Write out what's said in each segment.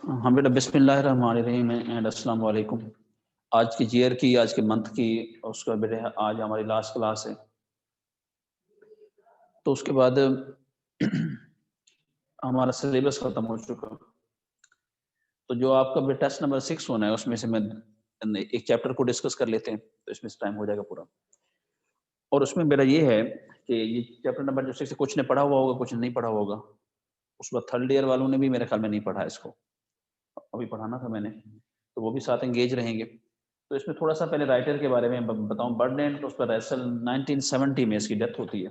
ہاں بیٹا، بسم اللہ الرحمن الرحیم اینڈ السلام علیکم۔ آج کی ایئر کی، آج کے منتھ کی، اس کا بیٹا آج ہماری لاسٹ کلاس ہے، تو اس کے بعد ہمارا سلیبس ختم ہو چکا۔ تو جو آپ کا ٹیسٹ نمبر 6 ہونا ہے، اس میں سے میں ایک چیپٹر کو ڈسکس کر لیتے ہیں، تو اس میں سے ٹائم ہو جائے گا پورا۔ اور اس میں میرا یہ ہے کہ یہ چیپٹر نمبر جو 6 ہے، کچھ نے پڑھا ہوا ہوگا، کچھ نے نہیں پڑھا ہوگا۔ اس وقت تھرڈ ایئر والوں نے بھی میرے خیال میں نہیں پڑھا اس کو، ابھی پڑھانا تھا میں نے، تو وہ بھی ساتھ انگیج رہیں گے۔ تو اس میں تھوڑا سا پہلے رائٹر کے بارے میں بتاؤں۔ برڈینٹ، اس پر ریسل 1970 میں اس کی ڈیتھ ہوتی ہے،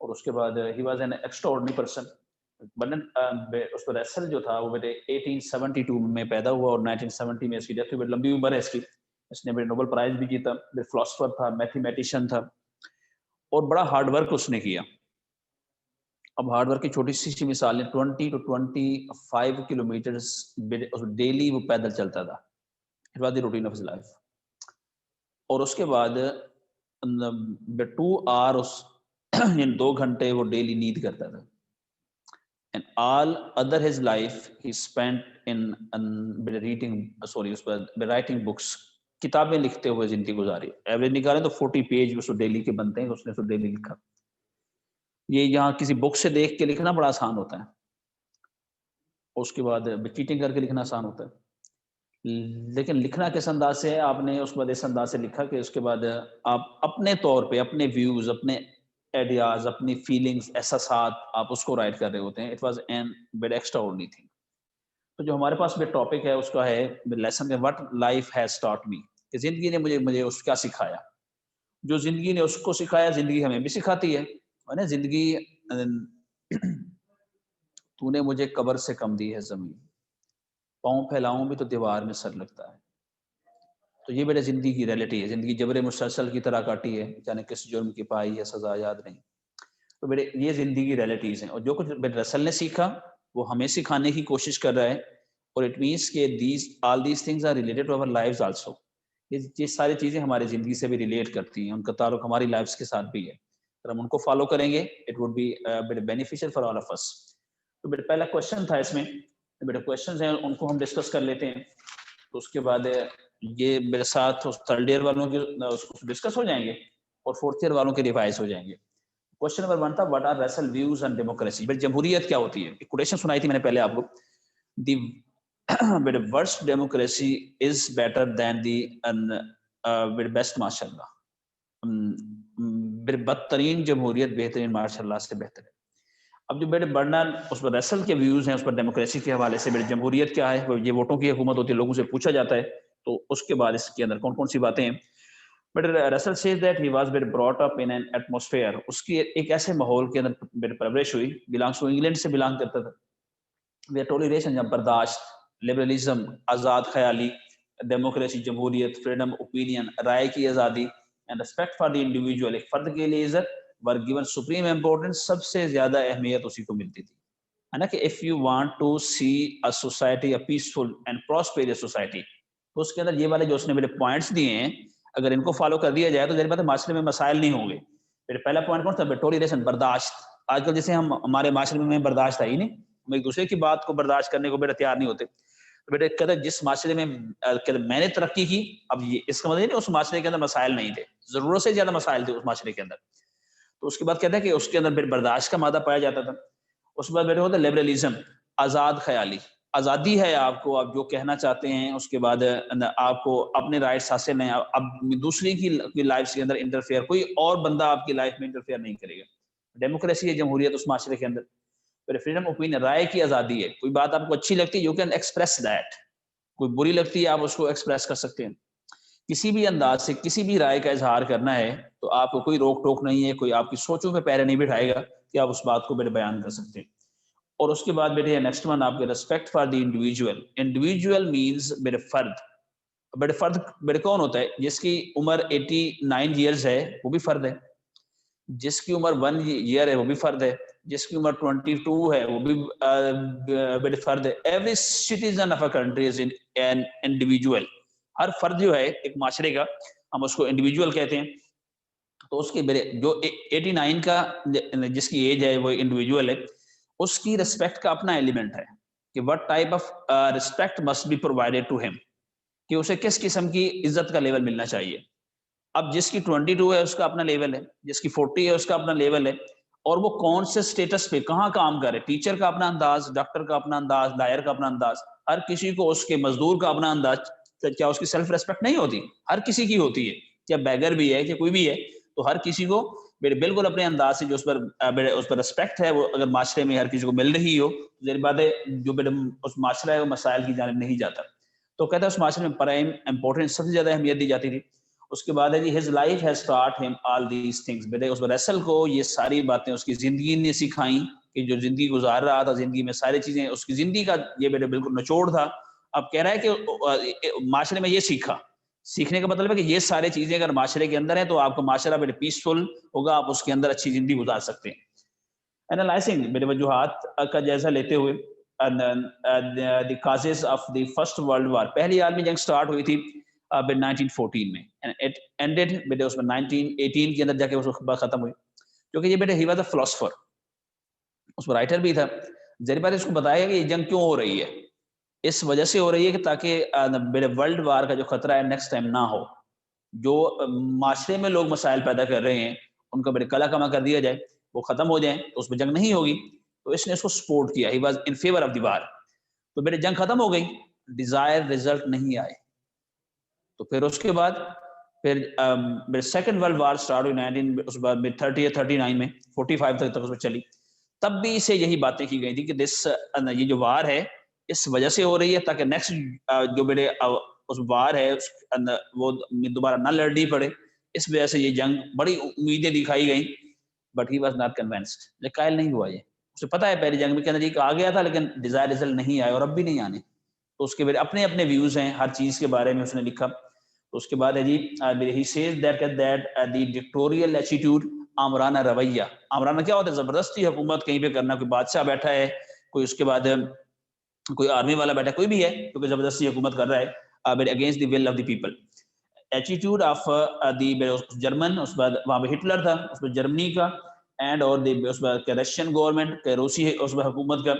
اور اس کے بعد ہی واز این ایکسٹرا آرڈنری پرسن۔ اس پر ریسل جو تھا وہ بیٹے 1872 میں پیدا ہوا اور 1970 میں اس کی ڈیتھ ہوئی۔ لمبی عمر ہے اس کی۔ اس نے نوبل پرائز بھی جیتا، فلاسفر تھا، میتھمیٹیشین تھا، اور بڑا ہارڈ ورک اس نے کیا۔ اب ہارڈ ورک کی چھوٹی سی مثال ہے، 20 to 25 کلومیٹرز ڈیلی وہ پیدل چلتا تھا۔ It was the routine of his life. اور اس کے بعد 2 hours یعنی 2 گھنٹے وہ ڈیلی نیند کرتا تھا۔ And all other his life he spent in writing books، کتابیں لکھتے ہوئے زندگی گزاری۔ ایوریج نکالیں تو 40 پیج اس ڈیلی کے بنتے ہیں، اس نے ڈیلی لکھا۔ یہ یہاں کسی بک سے دیکھ کے لکھنا بڑا آسان ہوتا ہے، اس کے بعد چیٹنگ کر کے لکھنا آسان ہوتا ہے، لیکن لکھنا کس انداز سے ہے؟ آپ نے اس کے بعد اس انداز سے لکھا کہ اس کے بعد آپ اپنے طور پہ اپنے ویوز، اپنے آئیڈیاز، اپنی فیلنگز، احساسات، آپ اس کو رائٹ کر رہے ہوتے ہیں۔ It was an very extra ordinary thing. تو جو ہمارے پاس ٹاپک ہے اس کا ہے لیسن میں وٹ لائف ہیز ٹاٹ می، کہ زندگی نے مجھے اس کیا سکھایا۔ جو زندگی نے اس کو سکھایا، زندگی ہمیں بھی سکھاتی ہے۔ زندگی تو نے مجھے قبر سے کم دی ہے زمین، پاؤں پھیلاؤں بھی تو دیوار میں سر لگتا ہے۔ تو یہ میرے زندگی کی ریئلٹی ہے۔ زندگی جبر مسلسل کی طرح کاٹی ہے، جانے کس جرم کی پائی ہے سزا یاد نہیں۔ تو میرے یہ زندگی کی ریئلٹیز ہیں، اور جو کچھ رسل نے سیکھا وہ ہمیں سکھانے کی کوشش کر رہا ہے۔ اور اٹ مینس کہ all these things are related to our lives also۔ یہ ساری چیزیں ہماری زندگی سے بھی ریلیٹ کرتی ہیں، ان کا تعلق ہماری لائفز کے ساتھ بھی ہے۔ اگر ہم ان کو فالو کریں گے it would be beneficial for all of us۔ تو میرا پہلا کوشچن تھا اس میں، میرے کوشچنز ہیں ان کو ہم ڈسکس کر لیتے ہیں، تو اس کے بعد یہ میرے ساتھ تھرڈ ایئر والوں کے ڈسکس ہو جائیں گے اور فورتھ ایئر والوں کے ریوائز ہو جائیں گے۔ کوشچن نمبر 1 تھا what are Russell views on democracy. جمہوریت کیا ہوتی ہے؟ ایک کوٹیشن سنائی تھی میں نے پہلے آپ کو، دی worst democracy is better than the best ماشاء اللہ۔ بدترین جمہوریت بہترین ماشاء اللہ سے بہتر ہے۔ اب جو میرے برنر اس پر ریسل کے ویوز ہیں، اس پر ڈیموکریسی کے حوالے سے، میری جمہوریت کیا ہے؟ یہ ووٹوں کی حکومت ہوتی ہے، لوگوں سے پوچھا جاتا ہے، تو اس کے بعد اس کے اندر کون کون سی باتیں ہیں۔ بٹ رسل says that he was brought up in an atmosphere، اس کی ایک ایسے ماحول کے اندر پرورش ہوئی، belongs to انگلینڈ سے بلانگ کرتا تھا، where toleration برداشت، لبرلزم آزاد خیالی، ڈیموکریسی جمہوریت، فریڈم اوپینین رائے کی آزادی، and respect for the individual ایک فرد کے لیے عزت، were given supreme importance، سب سے زیادہ اہمیت اسی کو ملتی تھی، ہے نا، کہ if you want to see a society a peaceful and prosperous society، تو اس کے اندر یہ والے جو اس نے میرے پوائنٹس دیے ہیں، اگر ان کو فالو کر دیا جائے تو ظاہر بات ہے معاشرے میں مسائل نہیں ہوں گے۔ میرے پہلا پوائنٹ کون تھا؟ ٹولریشن برداشت۔ آج کل جیسے ہمارے معاشرے میں برداشت ہے ہی نہیں، ہم ایک دوسرے کی بات کو برداشت کرنے کو تیار نہیں ہوتے۔ بیٹے کہتے ہیں جس معاشرے میں میں نے ترقی کی، اب یہ اس کا مطلب نہیں اس معاشرے کے اندر مسائل نہیں تھے، ضرورت سے زیادہ مسائل تھے اس معاشرے کے اندر۔ تو اس کے بعد کہتے ہیں کہ اس کے اندر برداشت کا مادہ پایا جاتا تھا۔ اس کے بعد میرے ہوتا ہے لبرلزم، آزاد خیالی، آزادی ہے آپ کو، آپ جو کہنا چاہتے ہیں، اس کے بعد آپ کو اپنے رائٹس حاصل ہیں، اب دوسری کی لائف کے اندر انٹرفیئر، کوئی اور بندہ آپ کی لائف میں انٹرفیئر نہیں کرے گا۔ ڈیموکریسی ہے جمہوریت اس معاشرے کے اندر۔ پھر فریڈم اوپینین رائے کی آزادی ہے، کوئی بات آپ کو اچھی لگتی ہے یو کین ایکسپریس دیٹ، کوئی بری لگتی ہے آپ اس کو ایکسپریس کر سکتے ہیں، کسی بھی انداز سے کسی بھی رائے کا اظہار کرنا ہے تو آپ کو کوئی روک ٹوک نہیں ہے، کوئی آپ کی سوچوں پہ پیر نہیں بٹھائے گا کہ آپ اس بات کو بیان کر سکتے ہیں۔ اور اس کے بعد بیٹے نیکسٹ ون آپ کے respect for the individual. Individual means میرے فرد میرے کون ہوتا ہے؟ جس کی عمر 89 ایئرز ہے وہ بھی فرد ہے، جس کی عمر 1 ایئر ہے وہ بھی فرد ہے، جس کی عمر 22 ہے وہ بھی میرے فرد ہے۔ Every citizen of a country is an individual. ہر فرد جو ہے ایک معاشرے کا، ہم اس کو انڈیویجول کہتے ہیں۔ تو اس کی جو 89 کا جس کی ایج ہے وہ انڈیویجول ہے، اس کی ریسپیکٹ کا اپنا ایلیمنٹ ہے کہ what type of respect must be provided to him, کہ اسے کس قسم کی عزت کا لیول ملنا چاہیے. اب جس کی 22 ہے اس کا اپنا لیول ہے، جس کی 40 ہے اس کا اپنا لیول ہے، اور وہ کون سے سٹیٹس پہ کہاں کام کرے. ٹیچر کا اپنا انداز، ڈاکٹر کا اپنا انداز، لائر کا اپنا انداز، ہر کسی کو اس کے مزدور کا اپنا انداز. کیا اس کی سیلف ریسپیکٹ نہیں ہوتی؟ ہر کسی کی ہوتی ہے، چاہے بیگر بھی ہے کہ کوئی بھی ہے، تو ہر کسی کو بالکل اپنے انداز سے جو اس پر رسپیکٹ ہے، وہ اگر معاشرے میں ہر کسی کو مل رہی ہو، ظاہر بات ہے جو اس معاشرہ ہے وہ مسائل کی جانب نہیں جاتا. تو کہتا ہے اس معاشرے میں پرائم امپورٹنس سب سے زیادہ اہمیت دی جاتی تھی. اس کے بعد ہے جی his life has taught him all these things. بیٹے اس ریسل کو یہ ساری باتیں اس کی زندگی نے سکھائیں، کہ جو زندگی گزار رہا تھا، زندگی میں ساری چیزیں اس کی زندگی کا یہ بیٹے بالکل نچوڑ تھا. اب کہہ رہا ہے کہ معاشرے میں یہ سیکھا. سیکھنے کا مطلب ہے کہ یہ ساری چیزیں اگر معاشرے کے اندر ہیں تو آپ کا معاشرہ بیٹے پیسفل ہوگا، آپ اس کے اندر اچھی زندگی گزار سکتے ہیں. اینالائزنگ بیٹے وجوہات کا جائزہ لیتے ہوئے the causes of the first world war، پہلی عالمی جنگ سٹارٹ ہوئی تھی 1914 میں، it ended بیٹے اس میں 1918 کے اندر جا کے اس وقت ختم ہوئی. کیونکہ یہ بیٹے he was a philosopher، اس میں رائٹر بھی تھا. ذریعہ بات اس کو بتایا کہ یہ جنگ کیوں ہو رہی ہے. اس وجہ سے ہو رہی ہے کہ تاکہ بیٹے ورلڈ وار کا جو خطرہ ہے نیکسٹ ٹائم نہ ہو. جو معاشرے میں لوگ مسائل پیدا کر رہے ہیں ان کا بیٹے کلا کما کر دیا جائے، وہ ختم ہو جائیں تو اس میں جنگ نہیں ہوگی. تو اس نے اس کو سپورٹ کیا، he was in favor of the war. تو بیٹے جنگ ختم ہو گئی، ڈیزائر رزلٹ نہیں آئے. تو پھر اس کے بعد پھر سیکنڈ ورلڈ وار سٹارٹ ہوئی 19 اس بعد 30 یا 39 میں 45 تک اس میں چلی. تب بھی اسے یہی باتیں کی گئی تھی کہ یہ جو وار ہے اس وجہ سے ہو رہی ہے تاکہ نیکسٹ جو بیٹے اس وار ہے وہ دوبارہ نہ لڑنی پڑے. اس وجہ سے یہ جنگ بڑی امیدیں دکھائی گئیں، but he was not convinced, لیکن قائل نہیں ہوا. یہ اسے پتا ہے پہلی جنگ میں کہنا جی کہ آ گیا تھا لیکن ڈیزائر رزلٹ نہیں آئے اور اب بھی نہیں آنے. تو اس کے بعد اپنے اپنے ویوز ہیں ہر چیز کے بارے میں اس نے لکھا. تو اس کے بعد ہے جی he says that the dictatorial attitude، آمرانہ رویہ. آمرانہ کیا ہوتا ہے؟ زبردستی حکومت کہیں پہ کرنا. کوئی بادشاہ بیٹھا ہے، کوئی اس کے بعد کوئی آرمی والا بیٹھا ہے، کوئی بھی ہے کیونکہ زبردستی حکومت کر رہا ہے against the will of the people. Attitude of the German, اس بعد وہاں پہ ہٹلر تھا، اس پہ جرمنی کا، اینڈ اور اس بعد رشین گورنمنٹ، روسی اس میں حکومت کا.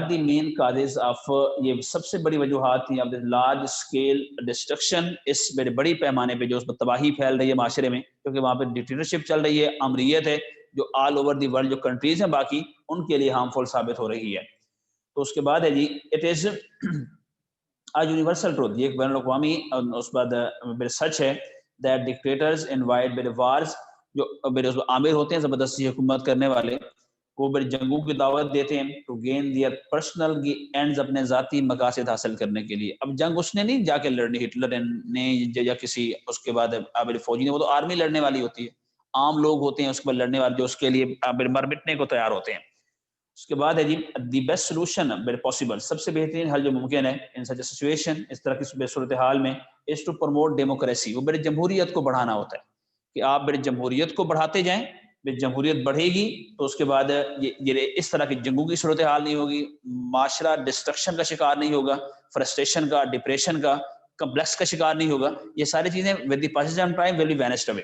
دی مین کازز آف، یہ سب سے بڑی وجوہات تھیں لارج اسکیل ڈسٹرکشن، اس بڑی پیمانے پہ جو اس پر تباہی پھیل رہی ہے معاشرے میں، کیونکہ وہاں پہ ڈکٹیٹرشپ چل رہی ہے، امریت ہے جو آل اوور دی ورلڈ جو کنٹریز ہیں باقی ان کے لیے ہارمفل ثابت ہو رہی ہے. تو اس کے بعد ہے جی اٹ از یونیورسل ٹروتھ، یہ ایک بین الاقوامی اس بعد سچ ہے that dictators invite by wars, جو عامر ہوتے ہیں زبردستی حکومت کرنے والے، وہ بڑی جنگوں کی دعوت دیتے ہیں to gain their personal ends, اپنے ذاتی مقاصد حاصل کرنے کے لیے. اب جنگ اس نے نہیں جا کے لڑنی ہٹلر نے یا کسی اس کے بعد فوجی نے، وہ تو آرمی لڑنے والی ہوتی ہے، عام لوگ ہوتے ہیں اس کے بعد لڑنے والے جو اس کے لیے مر مٹنے کو تیار ہوتے ہیں. اس کے بعد ہے جی دی بیسٹ سولوشن پاسبل، سب سے بہترین حل جو ممکن ہے ان سچ سچویشن، اس طرح کی صورتحال میں، از ٹو پروموٹ ڈیموکریسی. وہ بڑے جمہوریت کو بڑھانا ہوتا ہے کہ آپ بڑے جمہوریت کو بڑھاتے جائیں. جمہوریت بڑھے گی تو اس کے بعد یہ اس طرح کی جنگوں کی صورتحال نہیں ہوگی، معاشرہ ڈسٹرکشن کا شکار نہیں ہوگا، فرسٹریشن کا، ڈپریشن کا، کمپلیکس کا شکار نہیں ہوگا. یہ ساری چیزیں with the passage of time will be vanished away.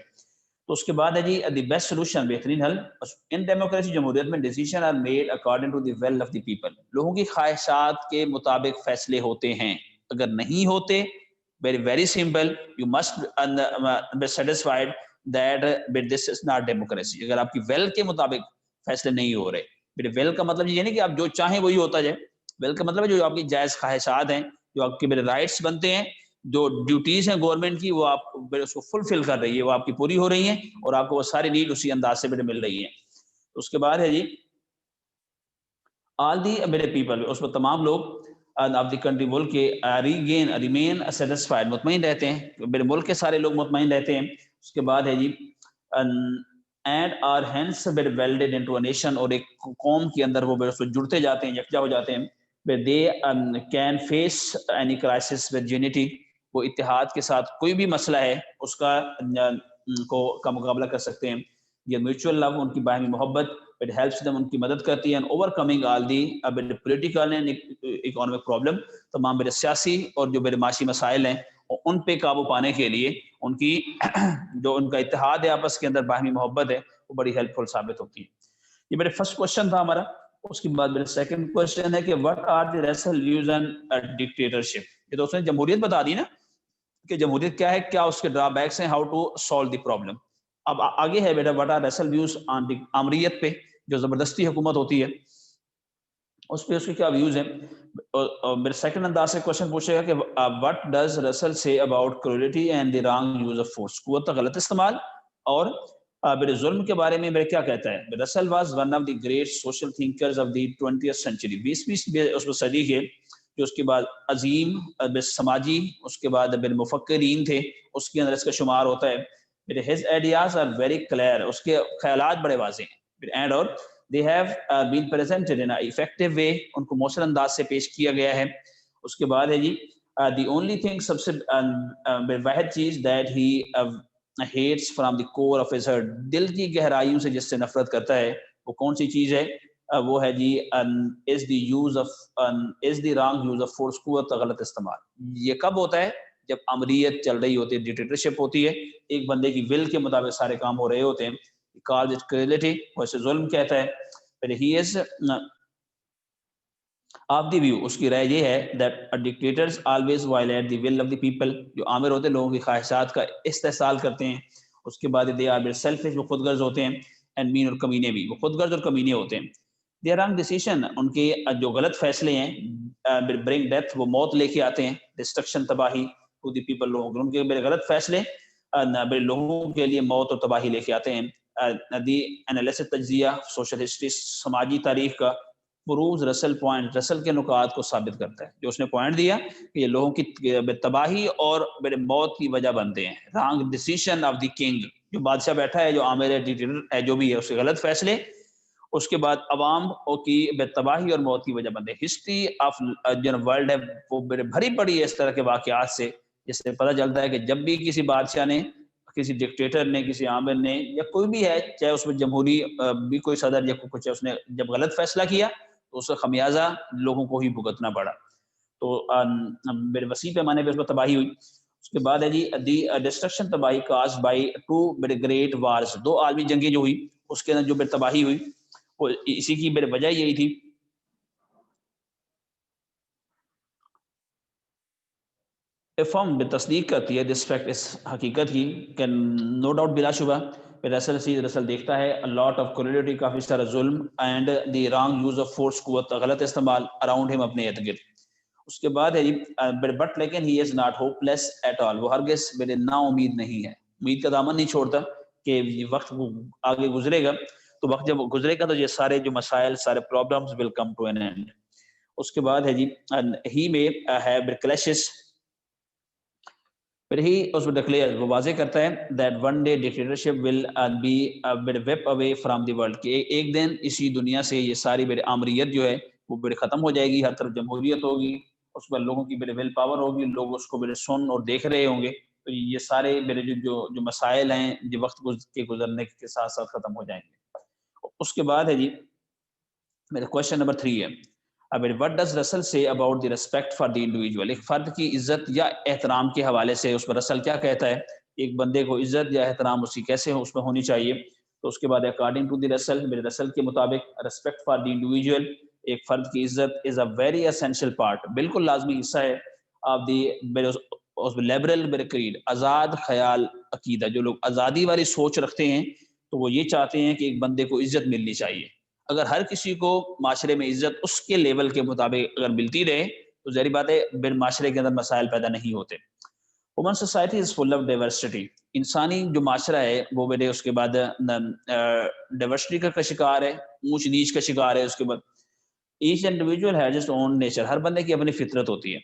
تو اس کے بعد ہے جی دی بیسٹ سولوشن، بہترین حل ان ڈیموکریسی، جمہوریت میں decision are made according to the will of the people, لوگوں کی خواہشات کے مطابق فیصلے ہوتے ہیں. اگر نہیں ہوتے، very simple, you must be satisfied that but this is not democracy. اگر آپ کی ویل کے مطابق فیصلے نہیں ہو رہے، میرے ویل کا مطلب یہ نہیں کہ آپ جو چاہیں وہی ہوتا جائے. ویل کا مطلب ہے جو آپ کی جائز خواہشات ہیں، جو آپ کے میرے رائٹس بنتے ہیں، جو ڈیوٹیز ہیں گورنمنٹ کی، وہ آپ اس کو فلفل کر رہی ہے، وہ آپ کی پوری ہو رہی ہیں اور آپ کو وہ ساری نیڈ اسی انداز سے مل رہی ہیں. اس کے بعد ہے جی آل دی میرے پیپل، اس میں تمام لوگ آپ دی کنٹری ملک کے ریمین سیٹسفائڈ، مطمئن رہتے ہیں، میرے ملک کے سارے لوگ مطمئن رہتے ہیں. اس کے بعد ہے جی and are hence welded into a nation, اور ایک قوم کے اندر وہ جڑتے جاتے ہیں، یکجا ہو جاتے ہیں. They can face any crisis with unity, وہ اتحاد کے ساتھ کوئی بھی مسئلہ ہے اس کا مقابلہ کر سکتے ہیں. یہ میوچل لو، ان کی باہمی محبت، اٹ ہیلپس دیم، ان کی مدد کرتی ہے، and over coming all the political and economic problem, تمام میرے سیاسی اور جو میرے معاشی مسائل ہیں ان پہ قابو پانے کے لیے ان کی جو ان کا اتحاد ہے آپس کے اندر، باہمی محبت ہے، وہ بڑی ہیلپ فل ثابت ہوتی ہے. یہ میرے فرسٹ کوشچن تھا ہمارا اس کے بعد میرا سیکنڈ کوشچن ہے کہ what are the Russell views on dictatorship. یہ تو اس نے جمہوریت بتا دی نا کہ جمہوریت کیا ہے, کیا اس کے ڈرا بیکس ہیں, how to solve the problem. اب آگے ہے بیٹا what are Russell views on آمریت پہ, جو زبردستی حکومت ہوتی ہے اس پہ اس کے کیا ویوز ہیں. میرے سیکنڈ انداز سے کوشچن پوچھے گا کہ what does Russell say about cruelty and the wrong use of force. قوت کا غلط استعمال اور میرے ظلم کے بارے میں میرے کیا کہتا ہے. رسل was one of the great social thinkers of the 20th century. 20ویں اس صدی کے جو اس کے بعد عظیم سماجی اس کے بعد مفکرین تھے, اس کے اندر اس کا شمار ہوتا ہے. میرے his ideas are very clear, اس کے خیالات بڑے واضح ہیں. اینڈ اور they have been presented in an effective way, ان کو مؤثر انداز سے پیش کیا گیا ہے. اس کے بعد ہے جی the only thing سب سے واحد چیز that he hates from the core of his heart, دل کی گہرائیوں سے جس سے نفرت کرتا ہے وہ کون سی چیز ہے, وہ ہے جی is the wrong use of force, قوت کا غلط استعمال. یہ کب ہوتا ہے؟ جب امریت چل رہی ہوتی ہے, ڈکٹیٹرشپ ہوتی ہے, ایک بندے کی ول کے مطابق سارے کام ہو رہے ہوتے ہیں. calls it cruelty, ویسے ظلم کہتا ہے. but he is of the view, اس کی رائے یہ ہے that dictators always violate the will of the people, جو آمر ہوتے ہیں لوگوں کی خواہشات کا استحصال کرتے ہیں. اس کے بعد they are selfish, وہ خود غرض ہوتے ہیں. and mean, اور کمینے بھی, وہ خود غرض اور کمینے ہوتے ہیں. their wrong decision, ان کے جو غلط فیصلے ہیں bring death, وہ موت لے کے آتے ہیں. destruction, تباہی to the people, لوگوں ان کے میرے غلط فیصلے لوگوں کے لیے موت اور تباہی لے کے آتے ہیں. دی انالیسس, تجزیہ, سوشل ہسٹری, سماجی تاریخ کا پروز رسل پوائنٹ, رسل کے نکات کو ثابت کرتا ہے. جو اس نے پوائنٹ دیا کہ یہ لوگوں کی تباہی اور موت کی وجہ بنتے ہیں. Wrong decision of the king, جو بادشاہ بیٹھا ہے, جو عامر ہے, ڈکٹیٹر ہے, جو بھی ہے, اس کے غلط فیصلے, اس کے بعد عوام کی تباہی اور موت کی وجہ بنتے ہیں. ہسٹری آف جو ورلڈ ہے وہ بھری پڑی ہے اس طرح کے واقعات سے, جس سے پتہ چلتا ہے کہ جب بھی کسی بادشاہ نے, کسی ڈکٹیٹر نے, کسی عامر نے, یا کوئی بھی ہے, چاہے اس میں جمہوری بھی کوئی صدر یا کچھ, اس نے جب غلط فیصلہ کیا تو اس کا خمیازہ لوگوں کو ہی بھگتنا پڑا. تو میرے وسیع پیمانے پہ اس پر تباہی ہوئی. اس کے بعد ہے جی دی ڈسٹرکشن, تباہی cause by two great wars, 2 عالمی جنگیں جو ہوئی, اس کے اندر جو تباہی ہوئی وہ اسی کی وجہ یہی تھی. فرم تصدیق کرتی ہے دس فیکٹ, اس حقیقت کی کہ نو ڈاؤٹ, بلا شبہ رسل دیکھتا ہے a lot of cruelty, کافی سارا ظلم, and the wrong use of force, قوت کا غلط استعمال around him, اپنے ارد گرد. اس کے بعد ہے بٹ لیکن he is not hopeless at all, وہ ہرگز میرے نا امید نہیں ہے, امید کا دامن نہیں چھوڑتا کہ وقت آگے گزرے گا, تو وقت جب گزرے گا تو یہ سارے جو مسائل, سارے problems will come to an end. اس کے بعد ہے جی he may have clashes, پھر ہی اس میں ڈکلیئر, وہ واضح کرتا ہے that one day dictatorship will be whipped away from the world, کہ ایک دن اسی دنیا سے یہ ساری آمریت جو ہے وہ ختم ہو جائے گی, ہر طرف جمہوریت ہوگی, اس پر لوگوں کی ول پاور ہوگی, لوگ اس کو سن اور دیکھ رہے ہوں گے, تو یہ سارے جو مسائل ہیں جو وقت کے گزرنے کے ساتھ ساتھ ختم ہو جائیں گے. اس کے بعد ہے جی میرا کوشچن نمبر 3 ہے, what does Russell say about the respect for the individual, ایک فرد کی عزت یا احترام کے حوالے سے اس پر رسل کیا کہتا ہے, ایک بندے کو عزت یا احترام اس کی کیسے اس میں ہونی چاہیے. تو اس کے بعد according to the Russell, میرے رسل کے مطابق respect for the individual, ایک فرد کی عزت is a very essential part, بالکل لازمی حصہ ہے of the liberal creed, آزاد خیال عقیدہ. جو لوگ آزادی والی سوچ رکھتے ہیں تو وہ یہ چاہتے ہیں کہ ایک بندے کو عزت ملنی چاہیے. اگر ہر کسی کو معاشرے میں عزت اس کے لیول کے مطابق اگر ملتی رہے تو ظاہری بات ہے معاشرے کے اندر مسائل پیدا نہیں ہوتے. Human society is full of diversity, انسانی جو معاشرہ ہے وہ میرے اس کے بعد ڈائیورسٹی کا شکار ہے, اونچ نیچ کا شکار ہے. اس کے بعد each individual has its own nature, ہر بندے کی اپنی فطرت ہوتی ہے.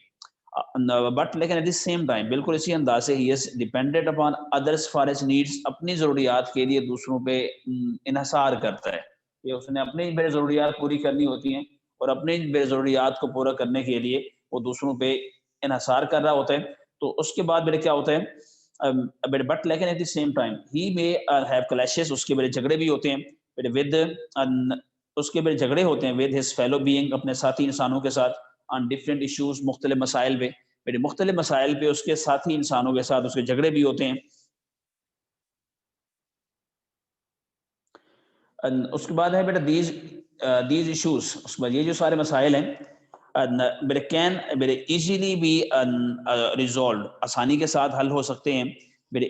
بٹ لیکن ایٹ دی سیم ٹائم بالکل اسی انداز سے he is dependent upon others for his needs, اپنی ضروریات کے لیے دوسروں پہ انحصار کرتا ہے, کہ اس نے اپنی بے ضروریات پوری کرنی ہوتی ہیں, اور اپنی بے ضروریات کو پورا کرنے کے لیے وہ دوسروں پہ انحصار کر رہا ہوتا ہے. تو اس کے بعد میرے کیا ہوتا ہے, بٹ لیکن ایٹ دی سیم ٹائم ہی may have clashes, اس کے بڑے جھگڑے بھی ہوتے ہیں, ود اس کے بڑے جھگڑے ہوتے ہیں ود his fellow being, اپنے ساتھی انسانوں کے ساتھ, on different issues, مختلف مسائل پہ, میرے مختلف مسائل پہ اس کے ساتھی انسانوں کے ساتھ اس کے جھگڑے بھی ہوتے ہیں. اس کے بعد ہے بیٹا these issues, اس میں یہ جو سارے مسائل ہیں can very easily be resolved, آسانی کے ساتھ حل ہو سکتے ہیں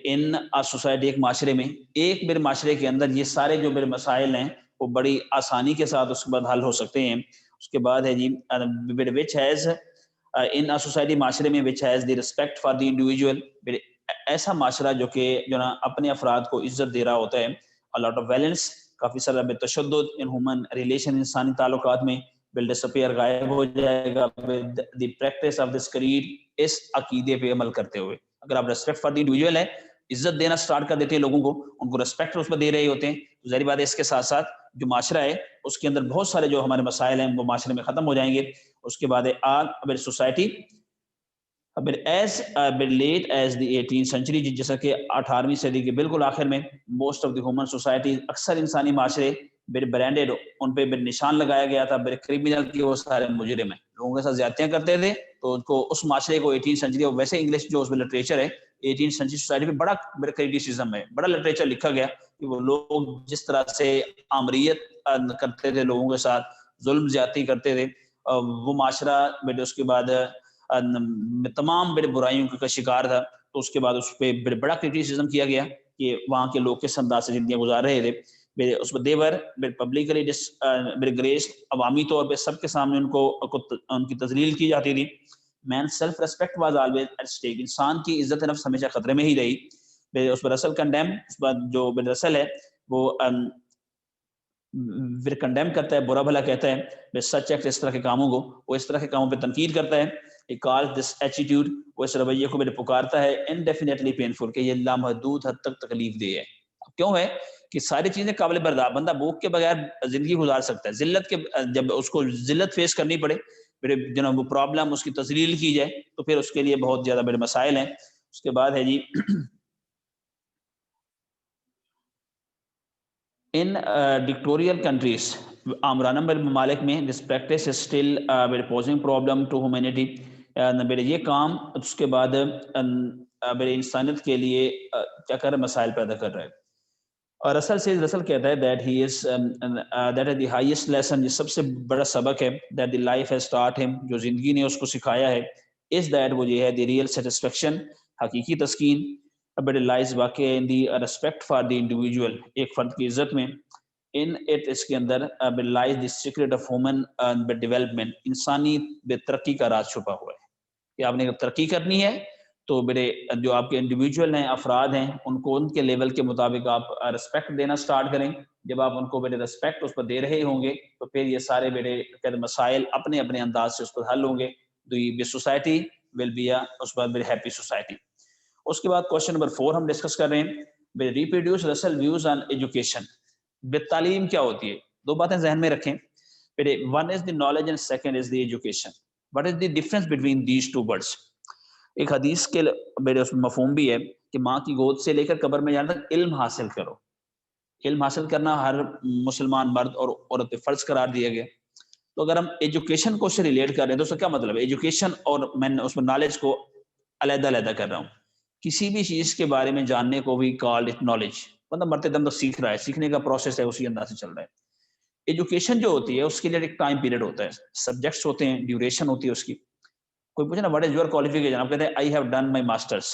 ان سوسائٹی، ایک معاشرے میں، ایک میرے معاشرے کے اندر یہ سارے جو میرے مسائل ہیں وہ بڑی آسانی کے ساتھ اس کے بعد حل ہو سکتے ہیں. اس کے بعد ہے جی which has in a society، معاشرے میں which has the respect for the individual، ایسا معاشرہ جو کہ جو نا اپنے افراد کو عزت دے رہا ہوتا ہے. a lot of violence، کافی سارا بے تشدد in human relation، انسانی تعلقات میں will disappear، غائب ہو جائے گا with the practice of this creed، اس عقیدے پہ عمل کرتے ہوئے. اگر آپ ریسپیکٹ فار دی انڈیویجول ہے، عزت دینا سٹارٹ کر دیتے ہیں لوگوں کو، ان کو ریسپیکٹ اس پہ دے رہے ہوتے ہیں، تو ظاہر بات ہے اس کے ساتھ ساتھ جو معاشرہ ہے اس کے اندر بہت سارے جو ہمارے مسائل ہیں وہ معاشرے میں ختم ہو جائیں گے. اس کے بعد ہے all society as late as the 18th century، جیسا کہ 18ویں صدی کے بالکل آخر میں most of the human society, اکثر انسانی معاشرے برانڈیڈ، ان پہ نشان لگایا گیا تھا کریمنل کی، وہ سارے مجرم ہیں، لوگوں کے ساتھ زیادتیاں کرتے تھے. تو ان کو اس معاشرے کو 18th century، اور ویسے انگلش جو اس میں لٹریچر ہے 18th century سوسائٹی پہ بڑا کریٹیسزم ہے، بڑا لٹریچر لکھا گیا کہ وہ لوگ جس طرح سے آمریت کرتے تھے، لوگوں کے ساتھ ظلم زیادتی کرتے تھے، وہ معاشرہ اس کے بعد تمام بڑے برائیوں کا شکار تھا. تو اس کے بعد اس پہ بڑا کرٹیسزم کیا گیا کہ وہاں کے لوگ کس انداز سے زندگیاں گزار رہے تھے. اس میں دیور پبلکلی گریس، عوامی طور پہ سب کے سامنے ان کی تذلیل کی جاتی تھی. Man self respect was always at stake, انسان کی عزت نفس ہمیشہ خطرے میں ہی رہی. اس پر رسل کنڈیم، اس پر جو رسل ہے وہ کنڈیم کرتا ہے، برا بھلا کہتا ہے سچ ایکٹ، اس طرح کے کاموں کو، وہ اس طرح کے کاموں پہ تنقید کرتا ہے. He calls this attitude، وہ اس رویے کو پکارتا ہے indefinitely painful، کہ یہ لامحدود حد تک تکلیف دہ ہے. کیوں ہے کہ ساری چیزیں قابل برداشت، بندہ بھوک کے بغیر زندگی گزار سکتا ہے، ذلت کے جب اس کو ذلت فیس کرنی پڑے، جناب وہ پرابلم اس کی تذلیل کی جائے، تو پھر اس کے لیے بہت زیادہ بڑے مسائل ہیں. اس کے بعد ہے جی ان ڈکٹوریل کنٹریز، آمرانہ ممالک میں this practice is still posing problem to humanity, یہ کام اس کے بعد انسانیت کے لیے کیا کر رہا ہے، مسائل پیدا کر رہا ہے. اور رسل کہتا ہے that he is that is the highest lesson، یہ سب سے بڑا سبق ہے that the life has taught him، جو زندگی نے اس کو سکھایا ہے، is that وہ یہ ہے the real satisfaction، حقیقی تسکین، but it lies واقع in the respect for the individual، ایک فرد کی عزت میں. in it، اس کے اندر lies the secret of human development، انسانی بے ترقی کا راز چھپا ہوا ہے. کہ آپ نے ترقی کرنی ہے تو میرے جو آپ کے انڈیویجول ہیں، افراد ہیں، ان کو ان کے لیول کے مطابق آپ رسپیکٹ دینا سٹارٹ کریں. جب آپ ان کو میرے رسپیکٹ اس پر دے رہے ہوں گے تو پھر یہ سارے میرے مسائل اپنے اپنے انداز سے اس پر حل ہوں گے. سوسائٹی ول بی اس پر میرے ہیپی سوسائٹی. اس کے بعد کوشچن نمبر 4 ہم ڈسکس کر رہے ہیں، ریپروڈیوس رسل ویوز آن ایجوکیشن، تعلیم کیا ہوتی ہے. دو باتیں ذہن میں رکھیں، one is the knowledge and second is the education. What is the difference between these two words. ایک حدیث کے میرے اس میں مفہوم بھی ہے کہ ماں کی گود سے لے کر قبر میں جانے تک علم حاصل کرو. علم حاصل کرنا ہر مسلمان مرد اور عورت پہ فرض قرار دیا گیا. تو اگر ہم ایجوکیشن کو اس سے ریلیٹ کر رہے ہیں تو اس کا کیا مطلب ہے؟ ایجوکیشن اور میں اس میں نالج کو علیحدہ علیحدہ کر رہا ہوں. کسی بھی چیز کے بارے میں جاننے کو بھی کالڈ اٹ نالج، مطلب مرتے دم تو سیکھ رہا ہے، سیکھنے کا پروسیس ہے اسی انداز سے چل رہا ہے. ایجوکیشن جو ہوتی ہے اس کے لیے ایک ٹائم پیریڈ ہوتا ہے، سبجیکٹس ہوتے ہیں، ڈیوریشن ہوتی ہے اس کی. کوئی پوچھے نا واٹ از یور کوالیفیکیشن، آپ کہتے ہیں I have done my masters.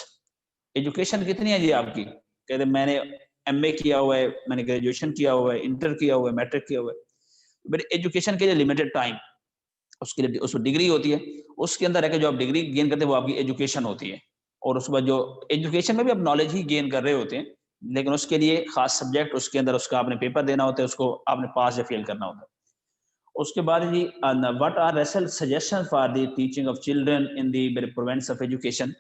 Education کتنی ہے جی آپ کی؟ کہتے ہیں میں نے ایم اے کیا ہوا ہے، میں نے گریجویشن کیا ہوا ہے، انٹر کیا ہوا ہے، میٹرک کیا ہوا ہے. بٹ ایجوکیشن کے لیے لمیٹڈ ٹائم، اس کے لیے اس میں ڈگری ہوتی ہے، اس کے اندر ہے کہ جو آپ ڈگری گین کرتے ہیں وہ آپ کی ایجوکیشن ہوتی ہے. اور اس کے بعد جو ایجوکیشن میں بھی آپ نالج ہی گین کر رہے ہوتے ہیں، لیکن اس کے لیے خاص سبجیکٹ، اس کے اندر اس کا آپ نے پیپر دینا ہوتا ہے، اس کو آپ نے پاس یا فیل کرنا ہوتا ہے. اس کے بعد جی what are Russell suggestions for the teaching of children in the province of education،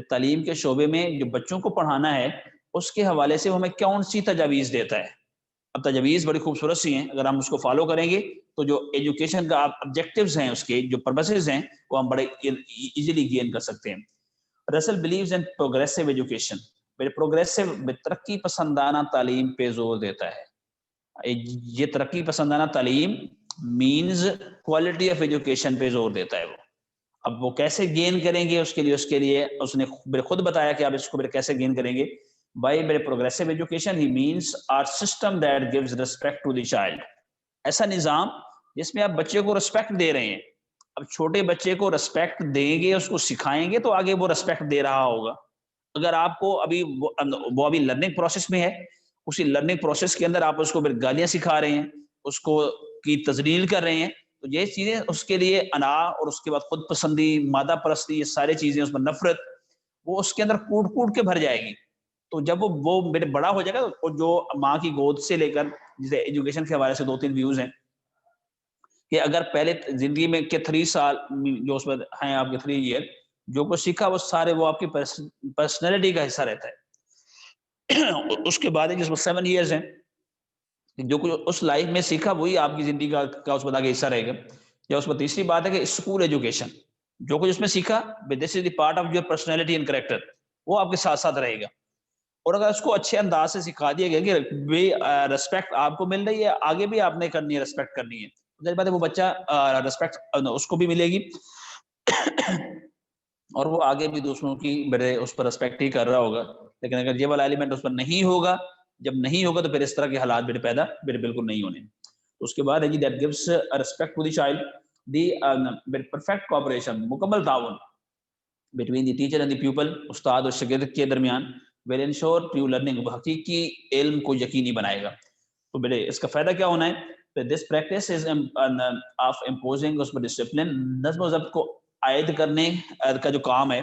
تعلیم کے شعبے میں جو بچوں کو پڑھانا ہے اس کے حوالے سے وہ ہمیں کون سی تجاویز دیتا ہے. اب تجاویز بڑی خوبصورت سی ہیں، اگر ہم اس کو فالو کریں گے تو جو ایجوکیشن کا آبجیکٹیوز ہیں، اس کے جو پرپسز ہیں، وہ ہم بڑے ایزیلی گین کر سکتے ہیں. Russell believes in progressive education, progressive ترقی پسندانہ تعلیم پہ زور دیتا ہے. یہ ترقی پسندانہ تعلیم مینز کوالٹی آف ایجوکیشن پہ زور دیتا ہے. وہ اب وہ کیسے گین کریں گے، اس کے لیے اس نے خود بتایا کہ آپ اس کو کیسے گین کریں گے. By progressive education he means our system that gives respect to the child, ایسا نظام جس میں آپ بچے کو رسپیکٹ دے رہے ہیں. اب چھوٹے بچے کو رسپیکٹ دیں گے، اس کو سکھائیں گے تو آگے وہ رسپیکٹ دے رہا ہوگا. اگر آپ کو ابھی وہ ابھی لرننگ پروسیس میں ہے، اسی لرننگ پروسیس کے اندر آپ اس کو پھر گالیاں سکھا رہے ہیں، اس کو کی تذلیل کر رہے ہیں، تو یہ چیزیں اس کے لیے انا اور اس کے بعد خود پسندی، مادہ پرستی، یہ ساری چیزیں، اس میں نفرت، وہ اس کے اندر کوٹ کوٹ کے بھر جائے گی. تو جب وہ میرے بڑا ہو جائے گا، تو جو ماں کی گود سے لے کر، جسے ایجوکیشن کے حوالے سے 2-3 ویوز ہیں کہ اگر پہلے زندگی میں کے 3 سال جو اس میں ہیں آپ کے 3 ایئر، جو کچھ سیکھا وہ سارے وہ آپ کی پرسنالٹی کا حصہ رہتا ہے. اس کے بعد جس میں 7 ایئرز ہیں، جو کچھ اس لائف میں سیکھا وہی آپ کی زندگی کا اس میں آگے حصہ رہے گا. یا اس میں تیسری بات ہے کہ اسکول ایجوکیشن، جو کچھ اس میں سیکھا this is the part of your personality and character, وہ آپ کے ساتھ ساتھ رہے گا. اور اگر اس کو اچھے انداز سے سکھا دیا گیا کہ ریسپیکٹ آپ کو مل رہی ہے، آگے بھی آپ نے کرنی ہے، ریسپیکٹ کرنی ہے، ظاہر بات ہے وہ بچہ ریسپیکٹ اس کو بھی ملے گی اور وہ آگے بھی دوسروں کی بڑے اس پر ریسپیکٹ ہی کر رہا ہوگا. لیکن اگر یہ والا ایلیمنٹ اس پر نہیں ہوگا، جب نہیں ہوگا تو پھر اس طرح کے حالات میرے پیدا میرے بالکل نہیں ہونے. اس کے بعد ہے جی that gives respect to the child, the perfect cooperation, مکمل تعاون between the teacher and the people, استاد اور شاگرد کے درمیان، ول انشور ٹرو لرننگ، حقیقی علم کو یقینی بنائے گا. تو بیٹے اس کا فائدہ کیا ہونا ہے؟ This practice is of imposing, اس پر ڈسپلن، نظم و ضبط کو عائد کرنے کا جو کام ہے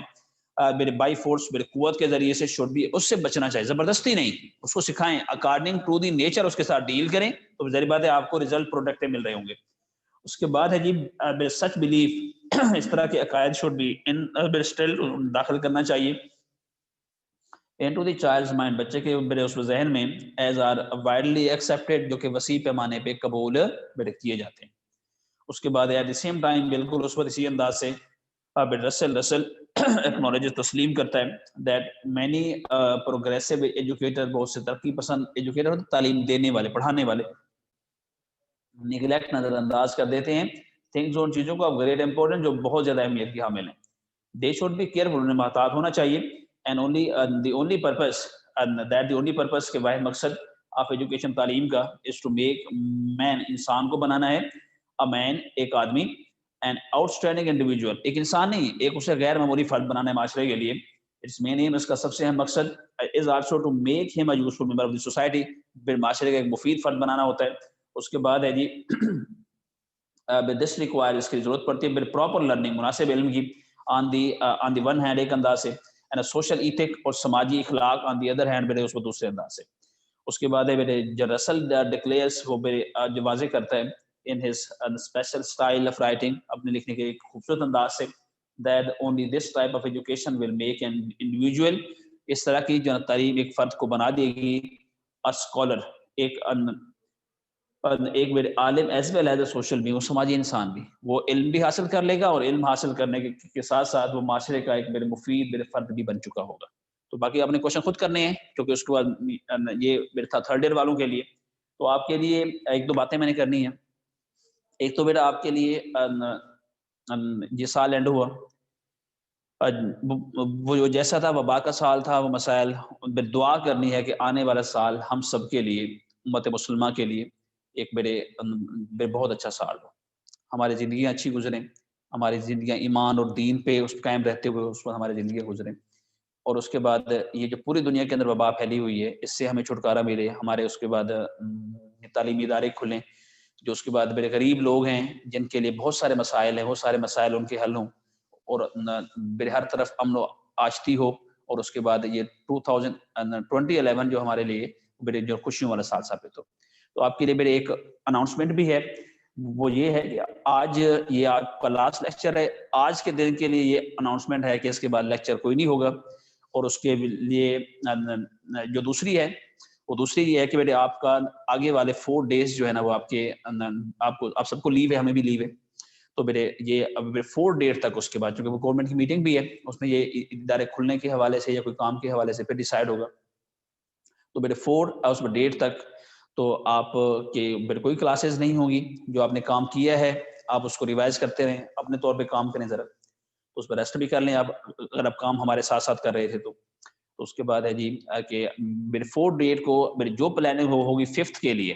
میرے بائی فورس، میرے قوت کے ذریعے سے، شوڈ بھی اس سے بچنا چاہیے، زبردستی نہیں، اس کو سکھائیں اکارڈنگ ٹو دی نیچر، اس کے ساتھ ڈیل کریں تو ظاہر بات ہے آپ کو ریزلٹ پروڈکٹ مل رہے ہوں گے. اس کے بعد ہے جی سچ بلیف، اس طرح کے عقائد شوڈ بی ان اسٹل داخل کرنا چاہیے into the child's mind، بچے کے میرے اس ذہن میں، as are widely accepted، جو کہ وسیع پیمانے پہ قبول میرے کیے جاتے ہیں. اس کے بعد ایٹ دی سیم ٹائم بالکل اس پر اسی انداز سے رسل ایکنالوجی تسلیم کرتا ہے دیٹ مینی پروگریسو ایجوکیٹر، بہت سے ترقی پسند ایجوکیٹر، تعلیم دینے والے، پڑھانے والے، نیگلیکٹ، نظر انداز کر دیتے ہیں تھنگز، ان چیزوں کو گریٹ امپورٹنٹ جو بہت زیادہ اہمیت کی حامل ہیں. دے شوڈ بی کیئرفل، انہیں محتاط ہونا چاہیے. And only the only purpose, that the only purpose, کے واحد مقصد آف ایجوکیشن، تعلیم کا، از ٹو میک مین، انسان کو بنانا ہے، اے مین، ایک آدمی، این آؤٹ اسٹینڈنگ انڈیویجول، ایک انسان نہیں، ایک اسے غیر معمولی فرد بنانا ہے معاشرے کے لیے. اٹس مین ایم، اس کا سب سے اہم مقصد از آلسو ٹو میک ہم a useful member of the society, پھر معاشرے کا ایک مفید فرد بنانا ہوتا ہے. اس کے بعد ہے جی دس ریکوائر، اس کی ضرورت پڑتی ہے پراپر لرننگ، مناسب علم کی، آن دی ون ہینڈ، ایک انداز سے، اینڈ سوشل ایتھک، اور سماجی اخلاق، آن دی ادر ہینڈ بیٹے اس کو دوسرے انداز سے. اس کے بعد ہے بیٹے جو رسل ڈکلیئرس، وہ جو واضح کرتا ہے in his special style of writing، اپنے لکھنے کے ایک خوبصورت انداز سے، that only this type of education will make an individual، اس طرح کی جو تعلیم ایک فرد کو بنا دے گی a scholar، ایک عالم، as well as a social بھی، وہ سماجی انسان بھی، وہ علم بھی حاصل کر لے گا، اور علم حاصل کرنے کے ساتھ ساتھ وہ معاشرے کا ایک مفید فرد بھی بن چکا ہوگا. تو باقی آپ نے کوشچن خود کرنے ہیں، کیونکہ اس کے بعد یہ میرے تھا تھرڈ ایئر والوں کے لیے. تو آپ کے لیے ایک دو باتیں میں نے کرنی ہیں. ایک تو بیٹا آپ کے لیے یہ سال اینڈ ہوا، وہ جو جیسا تھا وبا کا سال تھا، وہ مسائل، دعا کرنی ہے کہ آنے والا سال ہم سب کے لیے، امت مسلمہ کے لیے، ایک میرے بہت اچھا سال ہو، ہماری زندگیاں اچھی گزریں، ہماری زندگیاں ایمان اور دین پہ اس قائم رہتے ہوئے اس پر ہماری زندگیاں گزریں. اور اس کے بعد یہ جو پوری دنیا کے اندر وبا پھیلی ہوئی ہے، اس سے ہمیں چھٹکارا ملے، ہمارے اس کے بعد تعلیمی ادارے کھلیں، جو اس کے بعد میرے غریب لوگ ہیں جن کے لیے بہت سارے مسائل ہیں، وہ سارے مسائل ان کے حل ہوں، اور میرے ہر طرف امن و آشتی ہو. اور اس کے بعد یہ 2011 جو ہمارے لیے میرے جو خوشیوں والا سال ثابت ہو. تو آپ کے لیے میرے ایک اناؤنسمنٹ بھی ہے، وہ یہ ہے کہ آج یہ آپ کا لاسٹ لیکچر ہے، آج کے دن کے لیے یہ اناؤنسمنٹ ہے کہ اس کے بعد لیکچر کوئی نہیں ہوگا. اور اس کے لیے جو دوسری ہے، وہ دوسری یہ ہے کہ بیٹے آپ کا آگے والے 4 days جو ہے نا، وہ آپ سب کو لیو ہے، ہمیں بھی لیو ہے. تو بیٹے یہ اب 4 ڈیٹ تک، اس کے بعد چونکہ وہ گورنمنٹ کی میٹنگ بھی ہے، اس میں یہ ادارے کھلنے کے حوالے سے یا کوئی کام کے حوالے سے پھر ڈیسائیڈ ہوگا. تو بیٹے 4 اس میں ڈیٹ تک تو آپ کے بیٹے کوئی کلاسز نہیں ہوگی. جو آپ نے کام کیا ہے آپ اس کو ریوائز کرتے رہیں، اپنے طور پہ کام کریں ذرا، اس پہ ریسٹ بھی کر لیں آپ، اگر آپ کام ہمارے ساتھ ساتھ کر رہے تھے تو. اس کے بعد ہے جی کہ میرے 4 ڈیٹ کو میری جو پلاننگ ہوگی 5th کے لیے،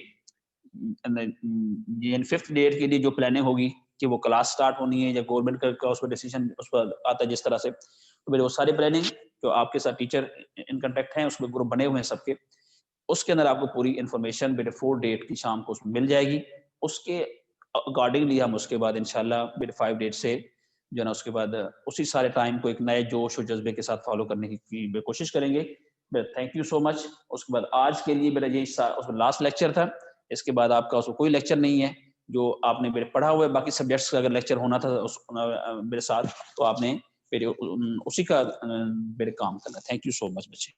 یہ 5th ڈیٹ کے لیے جو پلاننگ ہوگی کہ وہ کلاس سٹارٹ ہونی ہے یا گورنمنٹ کا اس پر ڈیسیجن اس پر آتا ہے جس طرح سے، تو میرے وہ سارے پلاننگ جو آپ کے ساتھ ٹیچر ان کنٹیکٹ ہیں، اس میں گروپ بنے ہوئے ہیں سب کے، اس کے اندر آپ کو پوری انفارمیشن میرے 4 ڈیٹ کی شام کو اس میں مل جائے گی. اس کے اکارڈنگلی ہم اس کے بعد انشاءاللہ میرے 5 ڈیٹ سے جو ہے نا اس کے بعد اسی سارے ٹائم کو ایک نئے جوش اور جذبے کے ساتھ فالو کرنے کی کوشش کریں گے. تھینک یو سو مچ. اس کے بعد آج کے لیے میرا یہ لاسٹ لیکچر تھا. اس کے بعد آپ کا اس کو کوئی لیکچر نہیں ہے جو آپ نے میرے پڑھا ہوا ہے. باقی سبجیکٹس کا اگر لیکچر ہونا تھا میرے ساتھ تو آپ نے پھر اسی کا میرے کام کرنا. تھینک یو سو مچ بچے.